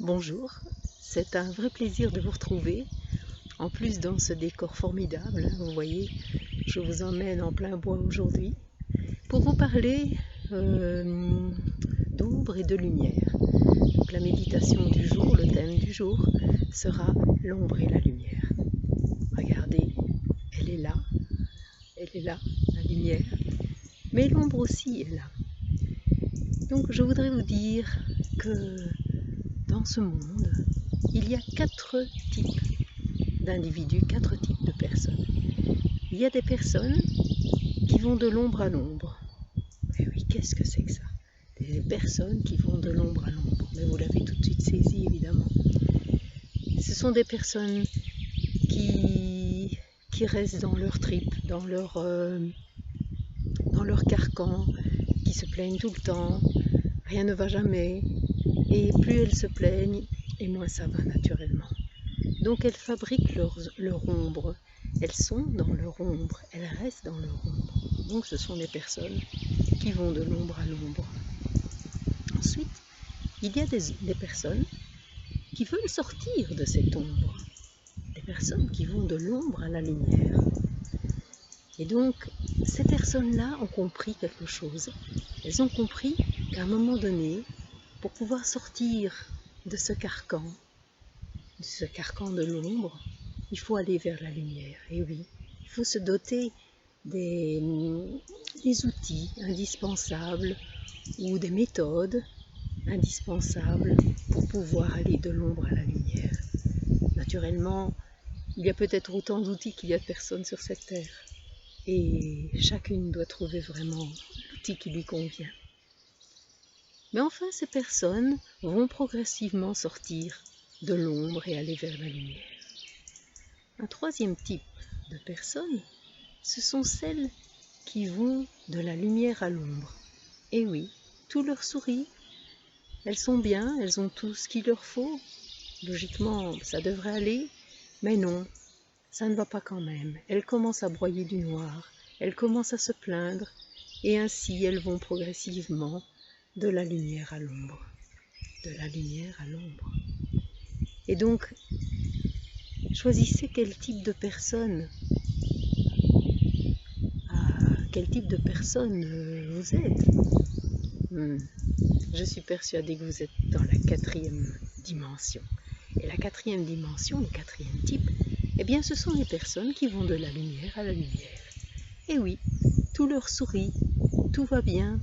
Bonjour, c'est un vrai plaisir de vous retrouver. En plus dans ce décor formidable, vous voyez, je vous emmène en plein bois aujourd'hui pour vous parler d'ombre et de lumière. Donc, la méditation du jour, le thème du jour sera l'ombre et la lumière. Regardez, elle est là, la lumière, mais l'ombre aussi est là. Donc je voudrais vous dire que dans ce monde, il y a 4 types d'individus, 4 types de personnes. Il y a des personnes qui vont de l'ombre à l'ombre. Et oui, qu'est-ce que c'est que ça? Des personnes qui vont de l'ombre à l'ombre. Mais vous l'avez tout de suite saisi, évidemment. Ce sont des personnes qui restent dans leur trip, dans leur carcan, qui se plaignent tout le temps, rien ne va jamais, et plus elles se plaignent, et moins ça va naturellement. Donc elles fabriquent leur ombre, elles sont dans leur ombre, elles restent dans leur ombre. Donc ce sont des personnes qui vont de l'ombre à l'ombre. Ensuite, il y a des personnes qui veulent sortir de cette ombre, des personnes qui vont de l'ombre à la lumière. Et donc, ces personnes-là ont compris quelque chose. Elles ont compris qu'à un moment donné, pour pouvoir sortir de ce carcan de l'ombre, il faut aller vers la lumière. Et oui, il faut se doter des outils indispensables ou des méthodes indispensables pour pouvoir aller de l'ombre à la lumière. Naturellement, il y a peut-être autant d'outils qu'il y a de personnes sur cette terre. Et chacune doit trouver vraiment l'outil qui lui convient. Mais enfin, ces personnes vont progressivement sortir de l'ombre et aller vers la lumière. Un troisième type de personnes, ce sont celles qui vont de la lumière à l'ombre. Et oui, tout leur sourit, elles sont bien, elles ont tout ce qu'il leur faut. Logiquement, ça devrait aller, mais non, ça ne va pas quand même. Elles commencent à broyer du noir, elles commencent à se plaindre, et ainsi elles vont progressivement de la lumière à l'ombre. De la lumière à l'ombre. Et donc, choisissez quel type de personne, quel type de personne vous êtes. Je suis persuadée que vous êtes dans la 4e dimension. Et la 4e dimension, le 4e type, eh bien ce sont les personnes qui vont de la lumière à la lumière. Et oui, tout leur sourit, tout va bien,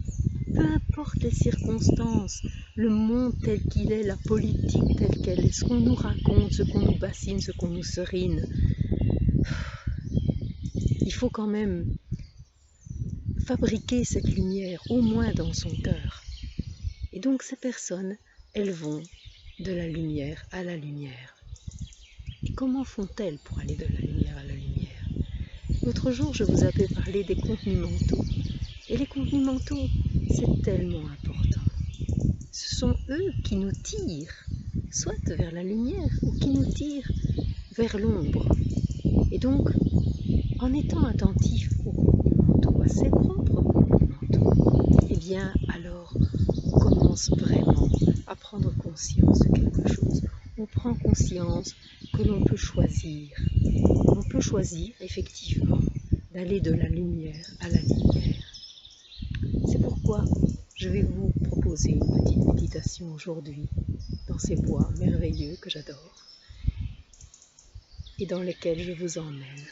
peu importe les circonstances, le monde tel qu'il est, la politique telle qu'elle est, ce qu'on nous raconte, ce qu'on nous bassine, ce qu'on nous serine. Il faut quand même fabriquer cette lumière, au moins dans son cœur. Et donc ces personnes, elles vont de la lumière à la lumière. Et comment font-elles pour aller de la lumière à la lumière? L'autre jour, je vous avais parlé des contenus mentaux. Et les contenus mentaux, c'est tellement important. Ce sont eux qui nous tirent, soit vers la lumière, ou qui nous tirent vers l'ombre. Et donc, en étant attentif aux contenus mentaux, à ses propres contenus mentaux, eh bien, alors, on commence vraiment à prendre conscience de quelque chose. On prend conscience que l'on peut choisir. On peut choisir, effectivement, d'aller de la lumière à la lumière. C'est pourquoi je vais vous proposer une petite méditation aujourd'hui dans ces bois merveilleux que j'adore et dans lesquels je vous emmène.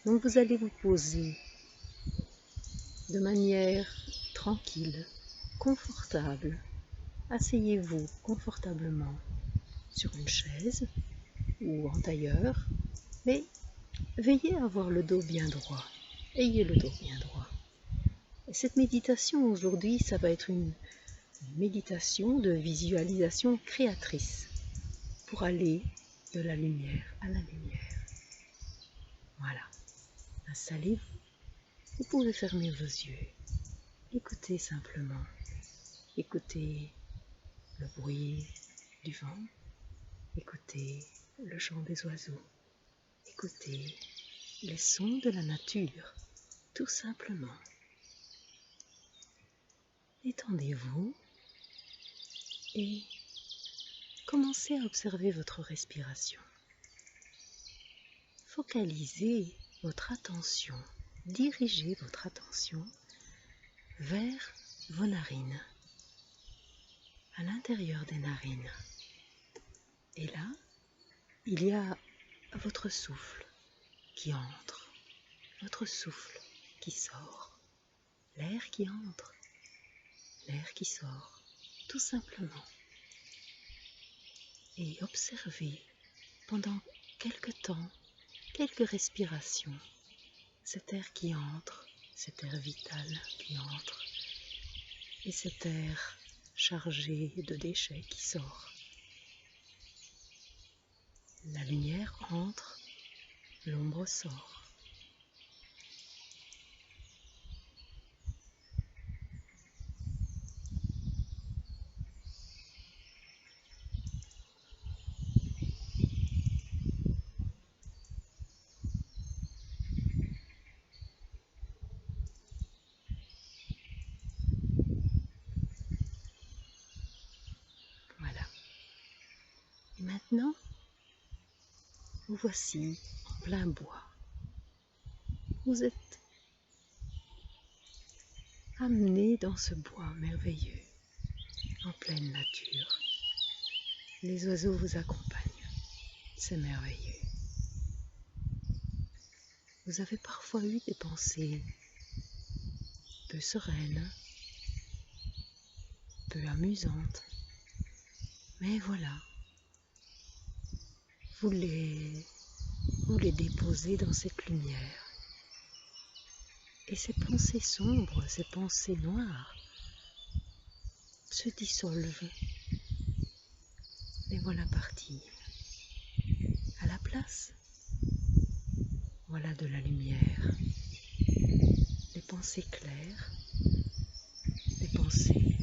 Donc vous allez vous poser de manière tranquille, confortable. Asseyez-vous confortablement sur une chaise ou en tailleur, mais veillez à avoir le dos bien droit. Ayez le dos bien droit. Et cette méditation aujourd'hui, ça va être une méditation de visualisation créatrice pour aller de la lumière à la lumière. Voilà. Installez-vous. Vous pouvez fermer vos yeux. Écoutez simplement. Écoutez le bruit du vent. Écoutez le chant des oiseaux. Écoutez les sons de la nature, tout simplement. Détendez-vous et commencez à observer votre respiration. Focalisez votre attention, dirigez votre attention vers vos narines, à l'intérieur des narines. Et là, il y a votre souffle qui entre, votre souffle qui sort, l'air qui entre, l'air qui sort, tout simplement. Et observez pendant quelque temps, quelques respirations, cet air qui entre, cet air vital qui entre, et cet air chargé de déchets qui sort. La lumière entre, l'ombre sort. Voilà. Et maintenant, vous voici en plein bois. Vous êtes amené dans ce bois merveilleux, en pleine nature. Les oiseaux vous accompagnent, c'est merveilleux. Vous avez parfois eu des pensées peu sereines, peu amusantes, mais voilà, vous les déposez dans cette lumière. Et ces pensées sombres, ces pensées noires se dissolvent. Les voilà partir. À la place, voilà de la lumière, des pensées claires, des pensées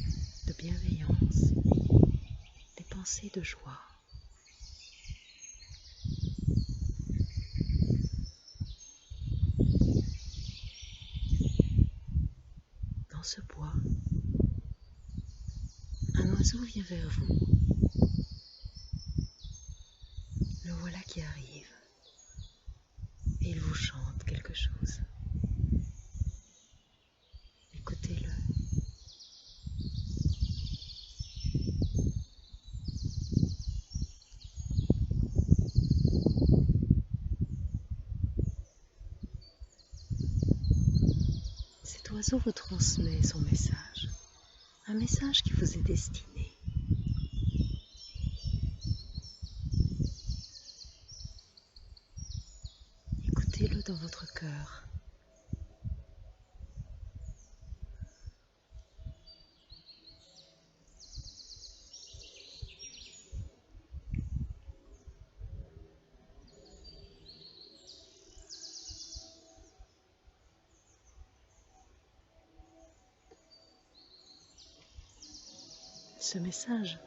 de bienveillance, des pensées de joie. Dans ce bois, un oiseau vient vers vous. Le voilà qui arrive et il vous chante quelque chose. Écoutez-le. Cet oiseau vous transmet son message, un message qui vous est destiné. Écoutez-le dans votre cœur. Ce message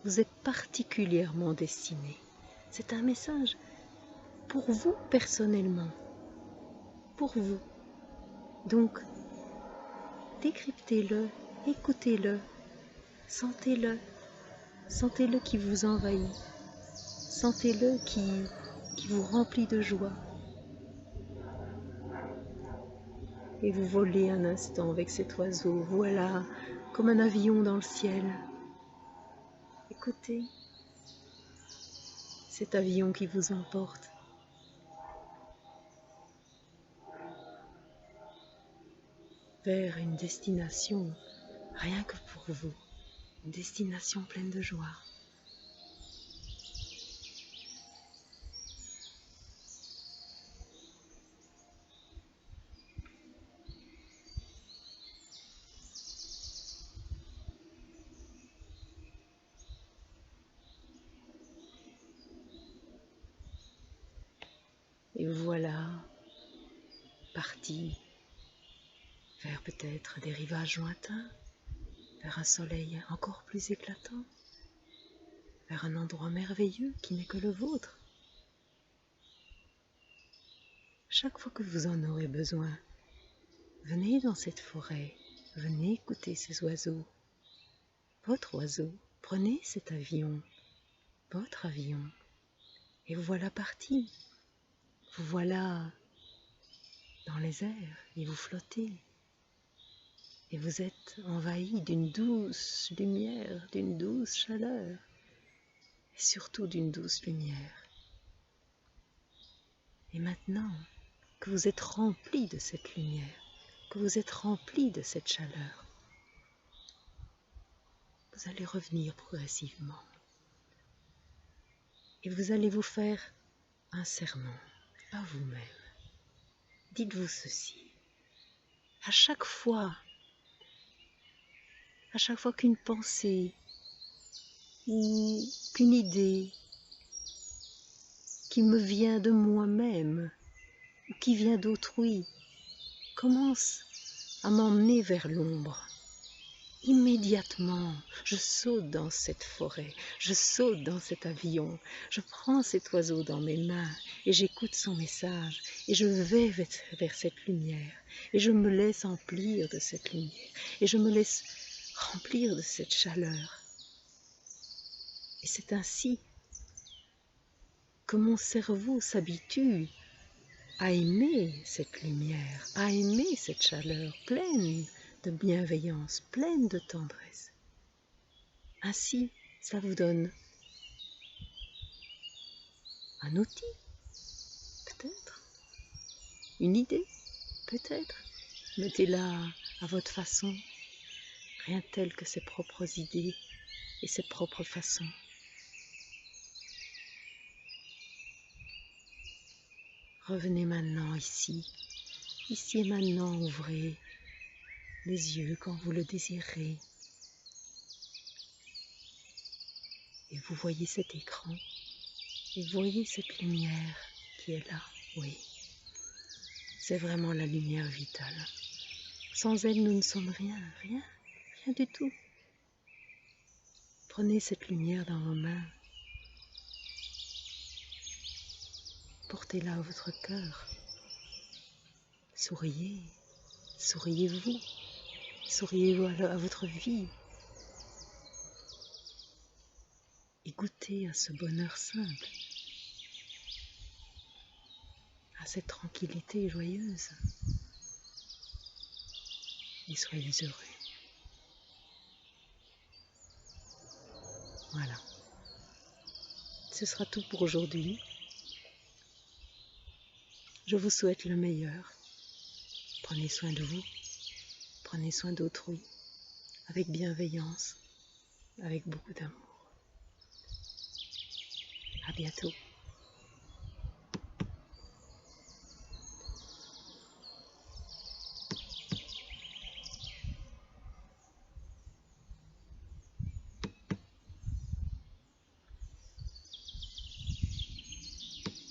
vous est particulièrement destiné. C'est un message pour vous personnellement, pour vous. Donc, décryptez-le, écoutez-le, sentez-le, sentez-le qui vous envahit, sentez-le qui vous remplit de joie. Et vous volez un instant avec cet oiseau, voilà, comme un avion dans le ciel. Écoutez, cet avion qui vous emporte. Vers une destination rien que pour vous, une destination pleine de joie. Et voilà, parti vers peut-être des rivages lointains, vers un soleil encore plus éclatant, vers un endroit merveilleux qui n'est que le vôtre. Chaque fois que vous en aurez besoin, venez dans cette forêt, venez écouter ces oiseaux. Votre oiseau, prenez cet avion votre avion. Et vous voilà parti. Vous voilà dans les airs et vous flottez. Et vous êtes envahi d'une douce lumière, d'une douce chaleur. Et surtout d'une douce lumière. Et maintenant que vous êtes rempli de cette lumière, que vous êtes rempli de cette chaleur, vous allez revenir progressivement. Et vous allez vous faire un serment à vous-même. Dites-vous ceci. À chaque fois qu'une pensée ou qu'une idée qui me vient de moi-même ou qui vient d'autrui commence à m'emmener vers l'ombre, immédiatement, je saute dans cette forêt, je saute dans cet avion, je prends cet oiseau dans mes mains et j'écoute son message et je vais vers cette lumière et je me laisse emplir de cette lumière et je me laisse remplir de cette chaleur. Et c'est ainsi que mon cerveau s'habitue à aimer cette lumière, à aimer cette chaleur pleine de bienveillance, pleine de tendresse. Ainsi, ça vous donne un outil, peut-être, une idée, peut-être. Mettez-la à votre façon, rien tel que ses propres idées et ses propres façons. Revenez maintenant ici et maintenant, ouvrez les yeux quand vous le désirez. Et vous voyez cet écran, et vous voyez cette lumière qui est là, oui. C'est vraiment la lumière vitale. Sans elle, nous ne sommes rien, rien du tout. Prenez cette lumière dans vos mains. Portez-la à votre cœur. Souriez, souriez-vous, souriez-vous à votre vie. Et goûtez à ce bonheur simple, à cette tranquillité joyeuse. Et soyez heureux. Voilà. Ce sera tout pour aujourd'hui. Je vous souhaite le meilleur. Prenez soin de vous, prenez soin d'autrui, avec bienveillance, avec beaucoup d'amour. À bientôt.